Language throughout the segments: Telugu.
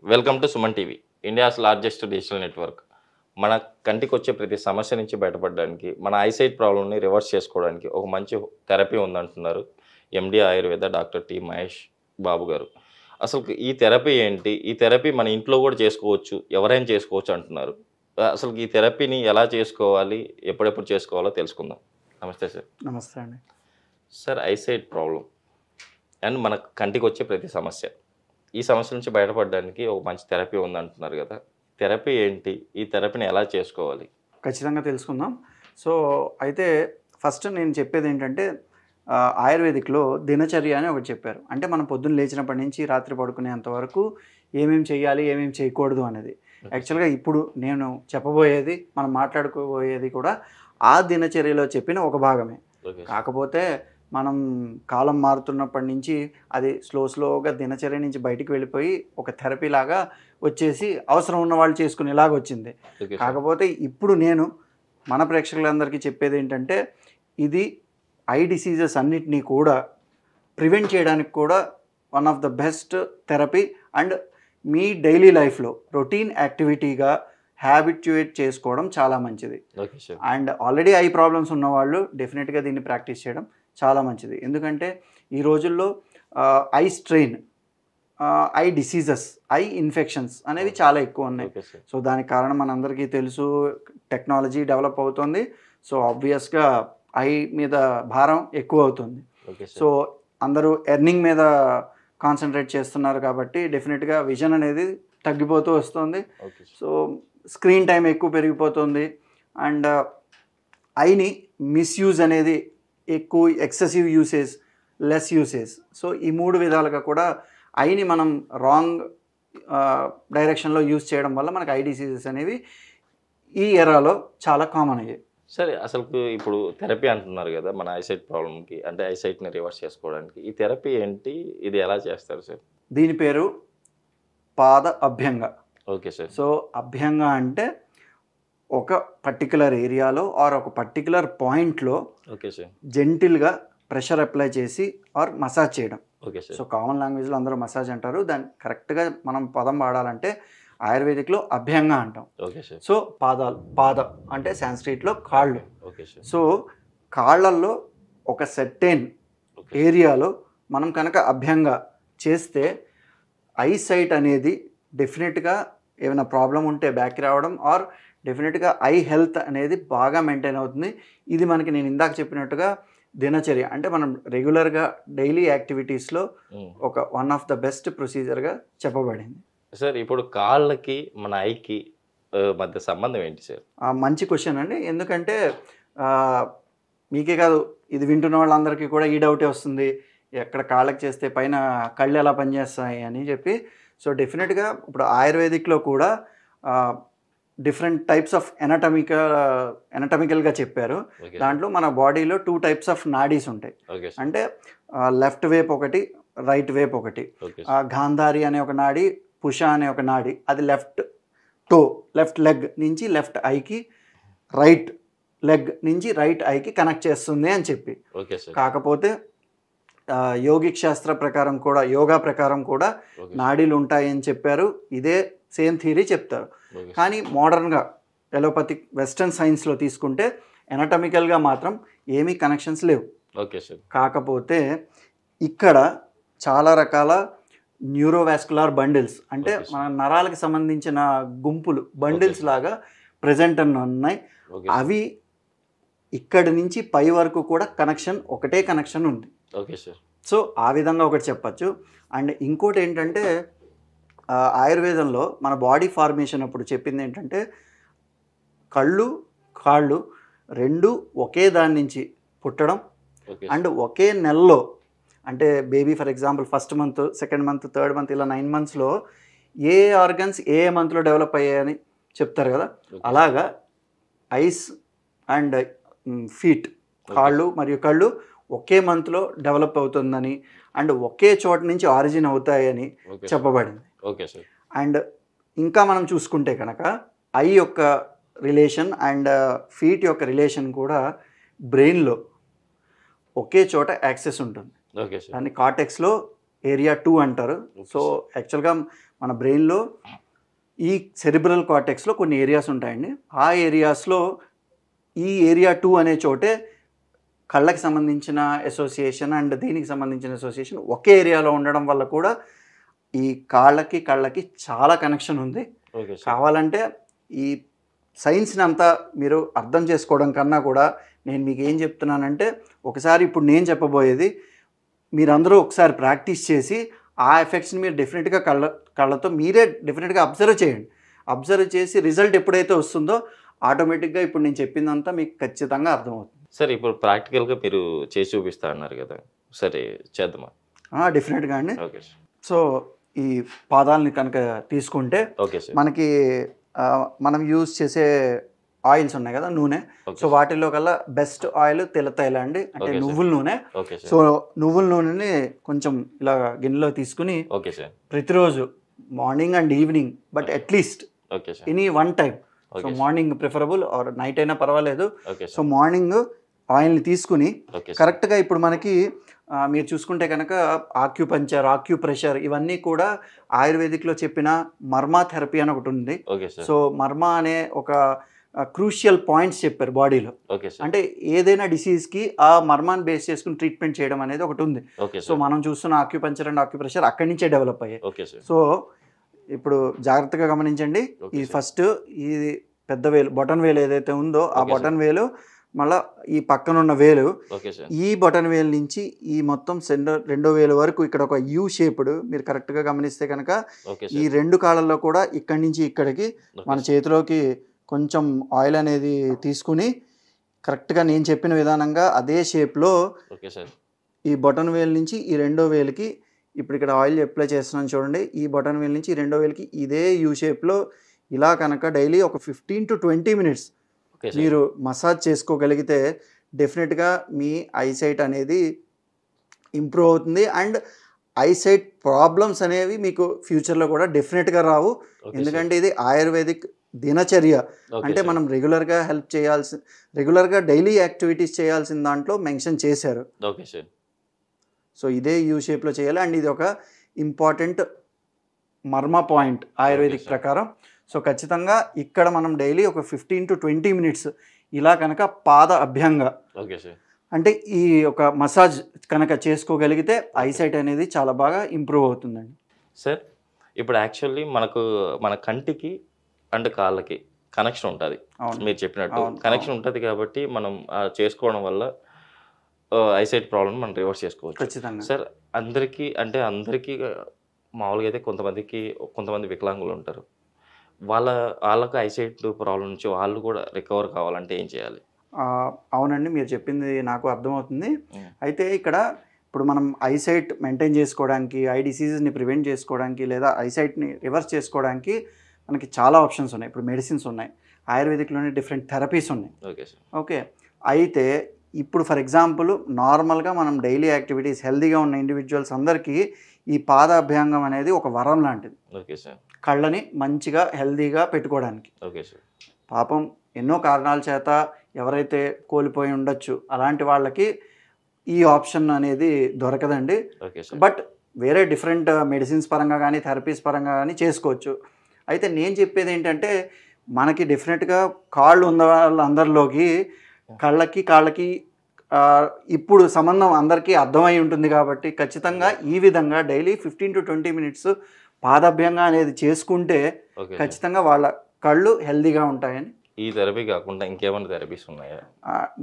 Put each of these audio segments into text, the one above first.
Welcome to Suman TV, India's largest digital network. మన కంటికి వచ్చే ప్రతి సమస్య నుంచి బయటపడడానికి, మన ఐసైట్ ప్రాబ్లమ్ని రివర్స్ చేసుకోవడానికి ఒక మంచి థెరపీ ఉందంటున్నారు ఎండి ఆయుర్వేద డాక్టర్ టి మహేష్ బాబు గారు. అసలు ఈ థెరపీ ఏంటి? ఈ థెరపీ మన ఇంట్లో కూడా చేసుకోవచ్చు, ఎవరైనా చేసుకోవచ్చు అంటున్నారు. అసలు ఈ థెరపీని ఎలా చేసుకోవాలి, ఎప్పుడెప్పుడు చేసుకోవాలో తెలుసుకుందాం. నమస్తే సార్. నమస్తే అండి. సార్, ఐసైట్ ప్రాబ్లం అండ్ మన కంటికి వచ్చే ప్రతి సమస్య, ఈ సమస్య నుంచి బయటపడడానికి ఒక మంచి థెరపీ ఉందంటున్నారు కదా. థెరపీ ఏంటి? ఈ థెరపీని ఎలా చేసుకోవాలి? ఖచ్చితంగా తెలుసుకుందాం. సో అయితే ఫస్ట్ నేను చెప్పేది ఏంటంటే ఆయుర్వేదిక్లో దినచర్య అని ఒకటి చెప్పారు. అంటే మనం పొద్దున్న లేచినప్పటి నుంచి రాత్రి పడుకునేంత వరకు ఏమేమి చేయాలి, ఏమేమి చేయకూడదు అనేది. యాక్చువల్గా ఇప్పుడు నేను చెప్పబోయేది, మనం మాట్లాడుకోబోయేది కూడా ఆ దినచర్యలో చెప్పిన ఒక భాగమే. కాకపోతే మనం కాలం మారుతున్నప్పటి నుంచి అది స్లోగా దినచర్య నుంచి బయటికి వెళ్ళిపోయి ఒక థెరపీ లాగా వచ్చేసి అవసరం ఉన్న వాళ్ళు చేసుకునేలాగా వచ్చింది. కాకపోతే ఇప్పుడు నేను మన ప్రేక్షకులందరికీ చెప్పేది ఏంటంటే, ఇది ఐ డిసీజెస్ అన్నిటినీ కూడా ప్రివెంట్ చేయడానికి కూడా one of the best therapy. And me daily లైఫ్లో రొటీన్ యాక్టివిటీగా హ్యాబిట్యుయేట్ చేసుకోవడం చాలా మంచిది. అండ్ ఆల్రెడీ ఐ ప్రాబ్లమ్స్ ఉన్నవాళ్ళు డెఫినెట్గా దీన్ని ప్రాక్టీస్ చేయడం చాలా మంచిది. ఎందుకంటే ఈ రోజుల్లో eye strain, I diseases, I infections అనేవి చాలా ఎక్కువ ఉన్నాయి. సో దానికి కారణం మనందరికీ తెలుసు, టెక్నాలజీ డెవలప్ అవుతుంది. సో ఆబ్వియస్గా ఐ మీద భారం ఎక్కువ అవుతుంది. సో అందరూ ఎర్నింగ్ మీద కాన్సన్ట్రేట్ చేస్తున్నారు కాబట్టి డెఫినెట్గా విజన్ అనేది తగ్గిపోతూ వస్తుంది. సో స్క్రీన్ టైం ఎక్కువ పెరిగిపోతుంది. అండ్ ఐని మిస్యూజ్ అనేది ఎక్కువ, excessive usage, less usage. So ఈ మూడు విధాలుగా కూడా ఐని మనం రాంగ్ డైరెక్షన్లో యూజ్ చేయడం వల్ల మనకు ఐ డిసీజెస్ అనేవి ఈ ఎరాలో చాలా కామన్ అయ్యాయి. సరే, అసలు ఇప్పుడు థెరపీ అంటున్నారు కదా మన ఐసైట్ ప్రాబ్లంకి, అంటే ఐసైట్ని రివర్స్ చేసుకోవడానికి. ఈ థెరపీ ఏంటి? ఇది ఎలా చేస్తారు సార్? దీని పేరు పాద అభ్యంగ. Okay sir. సో అభ్యంగ అంటే ఒక పర్టికులర్ ఏరియాలో ఆర్ ఒక పర్టికులర్ పాయింట్లో ఓకే సార్ జెంటిల్గా ప్రెషర్ అప్లై చేసి ఆర్ మసాజ్ చేయడం. Okay sir. సో కామన్ లాంగ్వేజ్లో అందరూ మసాజ్ అంటారు, దాన్ని కరెక్ట్గా మనం పదం వాడాలంటే ఆయుర్వేదిక్లో అభ్యంగ అంటాం. Okay sir. సో పాదాలు, పాద అంటే సాంస్క్రిట్లో కాళ్ళు. Okay sir. సో కాళ్ళల్లో ఒక సెర్టైన్ ఏరియాలో మనం కనుక అభ్యంగ చేస్తే ఐసైట్ అనేది డెఫినెట్గా ఏమైనా ప్రాబ్లం ఉంటే బ్యాక్ రావడం, ఆర్ డెఫినెట్గా ఐ హెల్త్ అనేది బాగా మెయింటైన్ అవుతుంది. ఇది మనకి నేను ఇందాక చెప్పినట్టుగా దినచర్య అంటే మనం రెగ్యులర్గా డైలీ యాక్టివిటీస్లో ఒక వన్ ఆఫ్ ద బెస్ట్ ప్రొసీజర్గా చెప్పబడింది. సార్, ఇప్పుడు కాళ్ళకి మన ఐకి మధ్య సంబంధం ఏంటి సార్? మంచి క్వశ్చన్ అండి. ఎందుకంటే మీకే కాదు, ఇది వింటున్న వాళ్ళందరికీ కూడా ఈ డౌటే వస్తుంది, ఎక్కడ కాళ్ళకి చేస్తే పైన కళ్ళు ఎలా పనిచేస్తాయి అని చెప్పి. సో డెఫినెట్గా ఇప్పుడు ఆయుర్వేదిక్లో కూడా డిఫరెంట్ టైప్స్ ఆఫ్ ఎనటమికల్గా చెప్పారు. దాంట్లో మన బాడీలో 2 టైప్స్ ఆఫ్ నాడీస్ ఉంటాయి. అంటే లెఫ్ట్ వేప్ ఒకటి, రైట్ వేప్ ఒకటి. గాంధారి అనే ఒక నాడి, పుష అనే ఒక నాడి, అది లెఫ్ట్ టో, లెఫ్ట్ లెగ్ నుంచి లెఫ్ట్ ఐకి, రైట్ లెగ్ నుంచి రైట్ ఐకి కనెక్ట్ చేస్తుంది అని చెప్పి. కాకపోతే యోగిక్ శాస్త్ర ప్రకారం కూడా, యోగా ప్రకారం కూడా నాడీలు ఉంటాయని చెప్పారు. ఇదే సేమ్ థియరీ చెప్తారు. కానీ మోడర్న్గా ఎలోపతిక్ వెస్టర్న్ సైన్స్లో తీసుకుంటే ఎనటమికల్గా మాత్రం ఏమీ కనెక్షన్స్ లేవు. కాకపోతే ఇక్కడ చాలా రకాల న్యూరోవాస్కులర్ బండిల్స్, అంటే మన నరాలకు సంబంధించిన గుంపులు, బండిల్స్ లాగా ప్రజెంట్ ఉన్నాయి. అవి ఇక్కడి నుంచి పై వరకు కూడా కనెక్షన్, ఒకటే కనెక్షన్ ఉంది. సో ఆ విధంగా ఒకటి చెప్పచ్చు. అండ్ ఇంకోటి ఏంటంటే, ఆయుర్వేదంలో మన బాడీ ఫార్మేషన్ అప్పుడు చెప్పింది ఏంటంటే, కళ్ళు కాళ్ళు రెండు ఒకే దాని నుంచి పుట్టడం, అండ్ ఒకే నెలలో, అంటే baby for example first month, second month, third month, ఇలా 9 మంత్స్లో ఏ ఆర్గన్స్ ఏ మంత్లో డెవలప్ అయ్యాయని చెప్తారు కదా. అలాగా ఐస్ అండ్ ఫీట్, కాళ్ళు మరియు కళ్ళు ఒకే మంత్లో డెవలప్ అవుతుందని, అండ్ ఒకే చోట నుంచి ఆరిజిన్ అవుతాయని చెప్పబడింది. అండ్ ఇంకా మనం చూసుకుంటే కనుక ఐ యొక్క రిలేషన్ అండ్ ఫీట్ యొక్క రిలేషన్ కూడా బ్రెయిన్లో ఒకే చోట యాక్సెస్ ఉంటుంది. దాన్ని కార్టెక్స్లో ఏరియా 2 అంటారు. సో యాక్చువల్గా మన బ్రెయిన్లో ఈ సెరిబ్రల్ కార్టెక్స్లో కొన్ని ఏరియాస్ ఉంటాయండి. ఆ ఏరియాస్లో ఈ ఏరియా 2 అనే చోటే కళ్ళకి సంబంధించిన అసోసియేషన్ అండ్ దీనికి సంబంధించిన అసోసియేషన్ ఒకే ఏరియాలో ఉండడం వల్ల కూడా ఈ కళ్ళకి చాలా కనెక్షన్ ఉంది. కావాలంటే ఈ సైన్స్ని అంతా మీరు అర్థం చేసుకోవడం కన్నా కూడా నేను మీకు ఏం చెప్తున్నానంటే, ఒకసారి ఇప్పుడు నేను చెప్పబోయేది మీరందరూ ఒకసారి ప్రాక్టీస్ చేసి ఆ ఎఫెక్ట్స్ని మీరు డెఫినెట్గా కళ్ళతో మీరే డెఫినెట్గా అబ్జర్వ్ చేయండి. అబ్జర్వ్ చేసి రిజల్ట్ ఎప్పుడైతే వస్తుందో ఆటోమేటిక్గా ఇప్పుడు నేను చెప్పిందంతా మీకు ఖచ్చితంగా అర్థమవుతుంది. సరే, ఇప్పుడు ప్రాక్టికల్గా మీరు చేసి చూపిస్తా అన్నారు కదా, సరే చేద్దామా? డెఫినెట్గా అండి. Okay sir. సో ఈ పాదాలని కనుక తీసుకుంటే ఓకే సార్, మనకి మనం యూజ్ చేసే ఆయిల్స్ ఉన్నాయి కదా, నూనె. సో వాటిల్లో కల్లా బెస్ట్ ఆయిల్ తెల్ల తైల అండి, అంటే నువ్వుల నూనె. సో నువ్వుల నూనెని కొంచెం ఇలా గిన్నెలో తీసుకుని ప్రతిరోజు morning and evening, but at least any one time, so morning preferable or night అయినా పర్వాలేదు. సో మార్నింగ్ ఆయిల్ని తీసుకుని కరెక్ట్గా ఇప్పుడు మనకి మీరు చూసుకుంటే కనుక ఆక్యుపంచర్, ఆక్యుప్రెషర్ ఇవన్నీ కూడా ఆయుర్వేదిక్లో చెప్పిన మర్మా థెరపీ అని ఒకటి ఉంది. సో మర్మా అనే ఒక క్రూషియల్ పాయింట్స్ చెప్పారు బాడీలో. అంటే ఏదైనా డిసీజ్కి ఆ మర్మాన్ని బేస్ చేసుకుని ట్రీట్మెంట్ చేయడం అనేది ఒకటి ఉంది. సో మనం చూస్తున్న ఆక్యుపంచర్ అండ్ ఆక్యుప్రెషర్ అక్కడి నుంచే డెవలప్ అయ్యాయి. సో ఇప్పుడు జాగ్రత్తగా గమనించండి. ఈ ఫస్ట్ ఈ పెద్ద వేలు, బొటన్ వేలు ఏదైతే ఉందో ఆ బొటన్ వేలు, మళ్ళీ ఈ పక్కనున్న వేలు, ఈ బొటన్ వేలు నుంచి ఈ మొత్తం రెండో వేలు వరకు ఇక్కడ ఒక యూ షేప్డ్, మీరు కరెక్ట్గా గమనిస్తే కనుక ఈ రెండు కాళ్ళల్లో కూడా ఇక్కడి నుంచి ఇక్కడికి మన చేతిలోకి కొంచెం ఆయిల్ అనేది తీసుకుని కరెక్ట్గా నేను చెప్పిన విధానంగా అదే షేప్లో ఈ బొటన్ వేలు నుంచి ఈ రెండో వేలుకి, ఇప్పుడు ఇక్కడ ఆయిల్ అప్లై చేస్తున్నాను చూడండి, ఈ బటన్ వేల్ నుంచి రెండో వేలకి ఇదే యూ షేప్లో ఇలా కనుక డైలీ ఒక 15 to 20 minutes మీరు మసాజ్ చేసుకోగలిగితే డెఫినెట్గా మీ ఐసైట్ అనేది ఇంప్రూవ్ అవుతుంది. అండ్ ఐసైట్ ప్రాబ్లమ్స్ అనేవి మీకు ఫ్యూచర్లో కూడా డెఫినెట్గా రావు. ఎందుకంటే ఇది ఆయుర్వేదిక్ దినచర్య, అంటే మనం రెగ్యులర్గా డైలీ యాక్టివిటీస్ చేయాల్సిన దాంట్లో మెన్షన్ చేశారు. సో ఇదే యూ షేప్లో చేయాలి. అండ్ ఇది ఒక ఇంపార్టెంట్ మర్మ పాయింట్ ఆయుర్వేదిక్ ప్రకారం. సో ఖచ్చితంగా ఇక్కడ మనం డైలీ ఒక 15 to 20 minutes ఇలా కనుక పాద అభ్యంగ, అంటే ఈ ఒక మసాజ్ కనుక చేసుకోగలిగితే ఐసైట్ అనేది చాలా బాగా ఇంప్రూవ్ అవుతుందండి. సార్, ఇప్పుడు యాక్చువల్లీ మన కంటికి అండ్ కాళ్ళకి కనెక్షన్ ఉంటుంది, మీరు చెప్పినట్టు కనెక్షన్ ఉంటుంది. కాబట్టి మనం చేసుకోవడం వల్ల ఐసైట్ ప్రాబ్లమ్ మనం రివర్స్ చేసుకోవచ్చు ఖచ్చితంగా. సార్, అందరికీ మామూలుగా అయితే కొంతమంది వికలాంగులు ఉంటారు, వాళ్ళకు ఐసైట్ ప్రాబ్లం నుంచి వాళ్ళు కూడా రికవర్ కావాలంటే ఏం చేయాలి? అవునండి, మీరు చెప్పింది నాకు అర్థమవుతుంది. అయితే ఇక్కడ ఇప్పుడు మనం ఐసైట్ మెయింటైన్ చేసుకోవడానికి, ఐ డిసీజెస్ని ప్రివెంట్ చేసుకోవడానికి, లేదా ఐసైట్ని రివర్స్ చేసుకోవడానికి మనకి చాలా ఆప్షన్స్ ఉన్నాయి. ఇప్పుడు మెడిసిన్స్ ఉన్నాయి, ఆయుర్వేదిక్లోనే డిఫరెంట్ థెరపీస్ ఉన్నాయి. ఓకే, అయితే ఇప్పుడు ఫర్ ఎగ్జాంపుల్ నార్మల్గా మనం డైలీ యాక్టివిటీస్ హెల్తీగా ఉన్న ఇండివిజువల్స్ అందరికీ ఈ పాదాభ్యాంగం అనేది ఒక వరం లాంటిది. కళ్ళని మంచిగా హెల్తీగా పెట్టుకోవడానికి. పాపం ఎన్నో కారణాల చేత ఎవరైతే కోల్పోయి ఉండొచ్చు అలాంటి వాళ్ళకి ఈ ఆప్షన్ అనేది దొరకదండి. బట్ వేరే డిఫరెంట్ మెడిసిన్స్ పరంగా కానీ థెరపీస్ పరంగా కానీ చేసుకోవచ్చు. అయితే నేను చెప్పేది ఏంటంటే, మనకి డెఫినెట్గా కాళ్ళు ఉన్న వాళ్ళందరిలోకి కాళ్ళకి ఇప్పుడు సంబంధం అందరికీ అర్థమై ఉంటుంది. కాబట్టి ఖచ్చితంగా ఈ విధంగా డైలీ 15 to 20 minutes పాదాభ్యంగా అనేది చేసుకుంటే ఖచ్చితంగా వాళ్ళ కళ్ళు హెల్దీగా ఉంటాయని. ఈ థెరపీ కాకుండా ఇంకేమైనా థెరపీస్ ఉన్నాయా?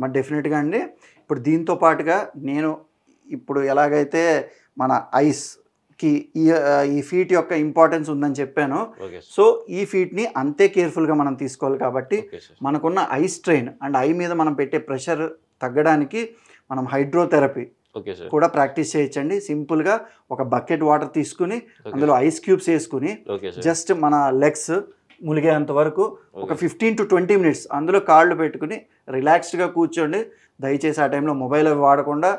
మరి డెఫినెట్గా అండి. ఇప్పుడు దీంతో పాటుగా నేను ఇప్పుడు ఎలాగైతే మన ఐస్కి ఈ ఫీట్ యొక్క ఇంపార్టెన్స్ ఉందని చెప్పాను, సో ఈ ఫీట్ని అంతే కేర్ఫుల్గా మనం తీసుకోవాలి. కాబట్టి మనకున్న ఐ స్ట్రెయిన్ అండ్ ఐ మీద మనం పెట్టే ప్రెషర్ తగ్గడానికి మనం హైడ్రోథెరపీ కూడా ప్రాక్టీస్ చేయొచ్చండి. సింపుల్గా ఒక బకెట్ వాటర్ తీసుకుని అందులో ఐస్ క్యూబ్స్ వేసుకుని జస్ట్ మన లెగ్స్ ములిగేంత వరకు ఒక 15 to 20 minutes అందులో కాళ్ళు పెట్టుకుని రిలాక్స్డ్గా కూర్చోండి. దయచేసి ఆ టైంలో మొబైల్ అవి వాడకుండా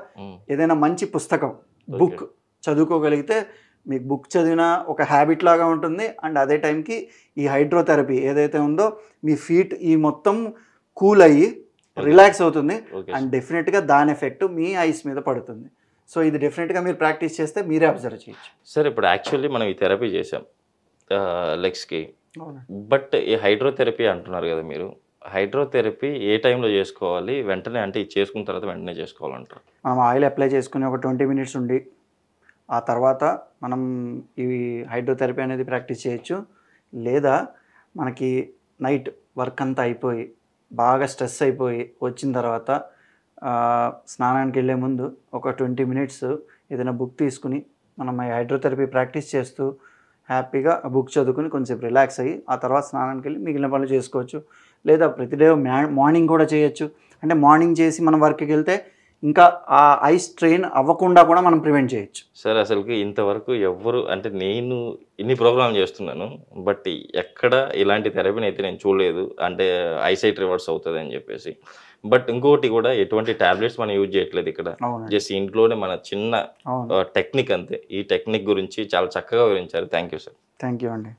ఏదైనా మంచి పుస్తకం, బుక్ చదువుకోగలిగితే మీకు బుక్ చదివిన ఒక హ్యాబిట్ లాగా ఉంటుంది. అండ్ అదే టైంకి ఈ హైడ్రోథెరపీ ఏదైతే ఉందో మీ ఫీట్ ఈ మొత్తం కూల్ అయ్యి రిలాక్స్ అవుతుంది. అండ్ డెఫినెట్గా దాని ఎఫెక్ట్ మీ ఐస్ మీద పడుతుంది. సో ఇది డెఫినెట్గా మీరు ప్రాక్టీస్ చేస్తే మీరే అబ్జర్వ్ చేయొచ్చు. సార్ ఇప్పుడు యాక్చువల్లీ మనం ఈ థెరపీ చేసాం లెగ్స్కి, అవును. బట్ ఈ హైడ్రోథెరపీ అంటున్నారు కదా మీరు, హైడ్రోథెరపీ ఏ టైంలో చేసుకోవాలి, వెంటనే అంటే ఇది చేసుకున్న తర్వాత వెంటనే చేసుకోవాలంటారు? మనం ఆయిల్ అప్లై చేసుకుని ఒక 20 మినిట్స్ ఉండి ఆ తర్వాత మనం ఈ హైడ్రోథెరపీ అనేది ప్రాక్టీస్ చేయొచ్చు. లేదా మనకి నైట్ వర్క్ అంతా అయిపోయి బాగా స్ట్రెస్ అయిపోయి వచ్చిన తర్వాత స్నానానికి వెళ్ళే ముందు ఒక 20 మినిట్స్ ఏదైనా బుక్ తీసుకుని మనం ఈ హైడ్రోథెరపీ ప్రాక్టీస్ చేస్తూ హ్యాపీగా ఆ బుక్ చదువుకుని కొంచెం రిలాక్స్ అయ్యి ఆ తర్వాత స్నానానికి వెళ్ళి మిగిలిన పనులు చేసుకోవచ్చు. లేదా ప్రతిడే మార్నింగ్ కూడా చేయొచ్చు. అంటే మార్నింగ్ చేసి మనం వర్క్కి వెళ్తే ఇంకా ఆ ఐ స్ట్రెయిన్ అవ్వకుండా కూడా మనం ప్రివెంట్ చేయొచ్చు. సార్ అసలుకి ఇంతవరకు ఎవ్వరు, అంటే నేను ఇన్ని ప్రోగ్రామ్ చేస్తున్నాను బట్ ఎక్కడ ఇలాంటి థెరపీని అయితే నేను చూడలేదు, అంటే ఐసైట్ రివర్స్ అవుతుంది అని చెప్పేసి. బట్ ఇంకోటి కూడా ఎటువంటి టాబ్లెట్స్ మనం యూజ్ చేయట్లేదు ఇక్కడ, జస్ట్ ఇంట్లోనే మన చిన్న టెక్నిక్ అంతే. ఈ టెక్నిక్ గురించి చాలా చక్కగా వివరించారు. Thank you sir. Thank you అండి.